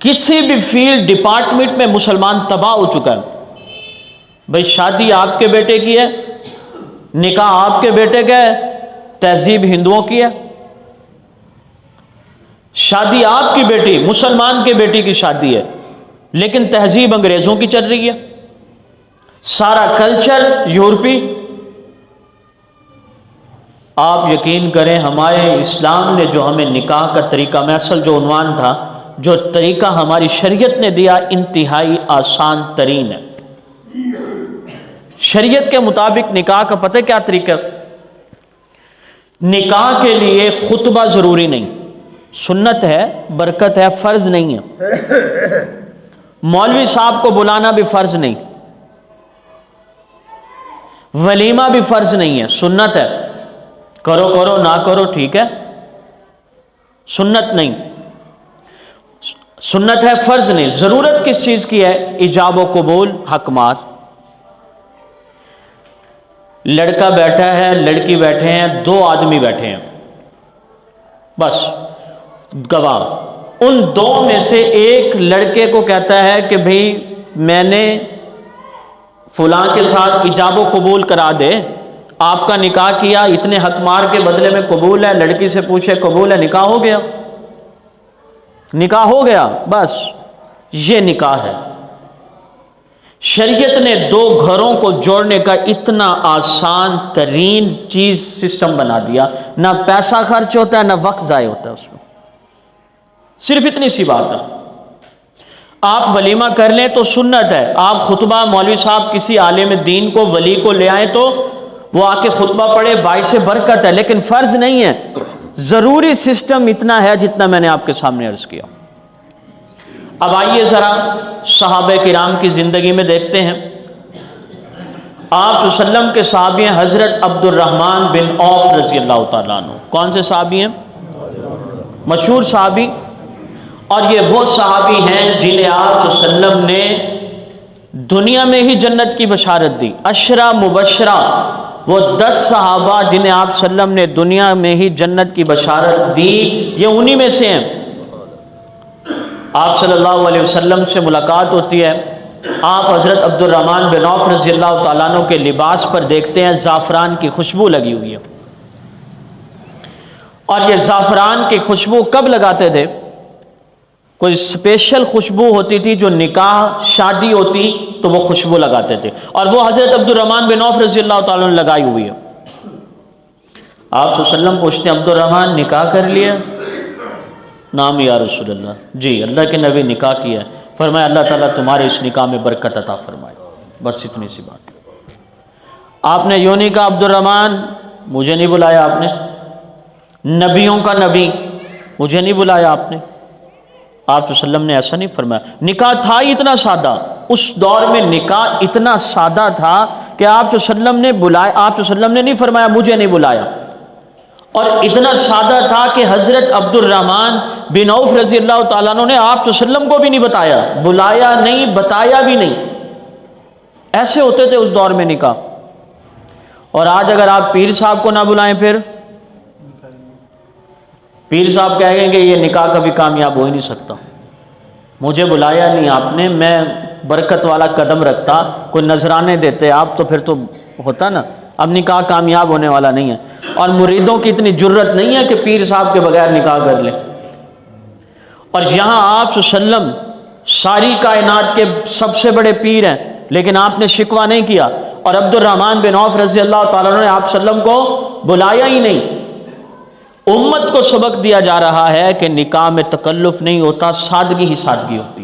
کسی بھی field department میں مسلمان تباہ ہو چکا ہے. بھئی شادی آپ کے بیٹے کی ہے، نکاح آپ کے بیٹے کا ہے، تہذیب ہندوؤں کی ہے. شادی آپ کی بیٹی، مسلمان کے بیٹی کی شادی ہے، لیکن تہذیب انگریزوں کی چل رہی ہے، سارا کلچر یورپی. آپ یقین کریں ہمارے اسلام نے جو ہمیں نکاح کا طریقہ، میں اصل جو عنوان تھا، جو طریقہ ہماری شریعت نے دیا انتہائی آسان ترین ہے. شریعت کے مطابق نکاح کا پتہ کیا طریقہ؟ نکاح کے لیے خطبہ ضروری نہیں، سنت ہے، برکت ہے، فرض نہیں ہے. مولوی صاحب کو بلانا بھی فرض نہیں، ولیمہ بھی فرض نہیں ہے، سنت ہے. کرو کرو نہ کرو ٹھیک ہے، سنت نہیں. سنت ہے، فرض نہیں. ضرورت کس چیز کی ہے؟ ایجاب و قبول، حق مار. لڑکا بیٹھا ہے، لڑکی بیٹھے ہیں، دو آدمی بیٹھے ہیں، بس گواہ. ان دو میں سے ایک لڑکے کو کہتا ہے کہ بھئی میں نے فلاں کے ساتھ ایجاب و قبول کرا دے، آپ کا نکاح کیا، اتنے حق مار کے بدلے میں قبول ہے. لڑکی سے پوچھے قبول ہے، نکاح ہو گیا، نکاح ہو گیا، بس یہ نکاح ہے. شریعت نے دو گھروں کو جوڑنے کا اتنا آسان ترین چیز سسٹم بنا دیا، نہ پیسہ خرچ ہوتا ہے نہ وقت ضائع ہوتا ہے اس میں. صرف اتنی سی بات ہے. آپ ولیمہ کر لیں تو سنت ہے، آپ خطبہ مولوی صاحب کسی عالم دین کو ولی کو لے آئیں تو وہ آ کے خطبہ پڑھے، باعث برکت ہے، لیکن فرض نہیں ہے. ضروری سسٹم اتنا ہے جتنا میں نے آپ کے سامنے عرض کیا. اب آئیے ذرا صحابہ کرام کی زندگی میں دیکھتے ہیں. آپ صلی اللہ علیہ وسلم کے صحابی ہیں حضرت عبد الرحمن بن عوف رضی اللہ تعالیٰ عنہ. کون سے صحابی ہیں؟ مشہور صحابی. اور یہ وہ صحابی ہیں جنہیں آپ صلی اللہ علیہ وسلم نے دنیا میں ہی جنت کی بشارت دی. عشرہ مبشرہ، وہ 10 صحابہ جنہیں آپ صلی اللہ علیہ وسلم نے دنیا میں ہی جنت کی بشارت دی، یہ انہی میں سے ہیں. آپ صلی اللہ علیہ وسلم سے ملاقات ہوتی ہے. آپ حضرت عبد الرحمن بن عوف رضی اللہ تعالیٰ عنہ کے لباس پر دیکھتے ہیں زعفران کی خوشبو لگی ہوئی ہے. اور یہ زعفران کی خوشبو کب لگاتے تھے؟ کوئی اسپیشل خوشبو ہوتی تھی، جو نکاح شادی ہوتی تو وہ خوشبو لگاتے تھے، اور وہ حضرت عبد الرحمن بن عوف رضی اللہ تعالیٰ عنہ لگائی ہوئی ہے. آپ صلی اللہ علیہ وسلم پوچھتے ہیں عبد الرحمن نکاح کر لیا؟ نام یا رسول اللہ. جی اللہ کے نبی نکاح کیا ہے. فرمایا اللہ تعالیٰ تمہارے اس نکاح میں برکت عطا فرمائے. بس اتنی سی بات. آپ نے یوں نہیں کہا عبد الرحمن مجھے نہیں بلایا آپ نے، نبیوں کا نبی مجھے نہیں بلایا آپ نے. آپ صلی اللہ علیہ وسلم نے ایسا نہیں فرمایا. نکاح تھا ہی اتنا سادہ، اس دور میں نکاح اتنا سادہ تھا کہ آپ صلی اللہ علیہ وسلم نے بلایا، آپ صلی اللہ علیہ وسلم نے نہیں فرمایا مجھے نہیں بلایا. اور اتنا سادہ تھا کہ حضرت عبد الرحمن بن عوف رضی اللہ تعالیٰ عنہ نے آپ صلی اللہ علیہ وسلم کو بھی نہیں بتایا، بلایا نہیں، بتایا بھی نہیں. ایسے ہوتے تھے اس دور میں نکاح. اور آج اگر آپ پیر صاحب کو نہ بلائیں، پھر پیر صاحب کہیں گے یہ نکاح کبھی کامیاب ہو ہی نہیں سکتا، مجھے بلایا نہیں آپ نے، میں برکت والا قدم رکھتا، کوئی نذرانے دیتے آپ تو پھر تو ہوتا نا. اب نکاح کامیاب ہونے والا نہیں ہے. اور مریدوں کی اتنی جرت نہیں ہے کہ پیر صاحب کے بغیر نکاح کر لیں. اور یہاں آپ صلی اللہ علیہ وسلم ساری کائنات کے سب سے بڑے پیر ہیں، لیکن آپ نے شکوہ نہیں کیا. اور عبد الرحمن بن عوف رضی اللہ تعالیٰ عنہ نے آپ صلی اللہ علیہ وسلم کو بلایا ہی نہیں. امت کو سبق دیا جا رہا ہے کہ نکاح میں تکلف نہیں ہوتا، سادگی ہی سادگی ہوتی ہے.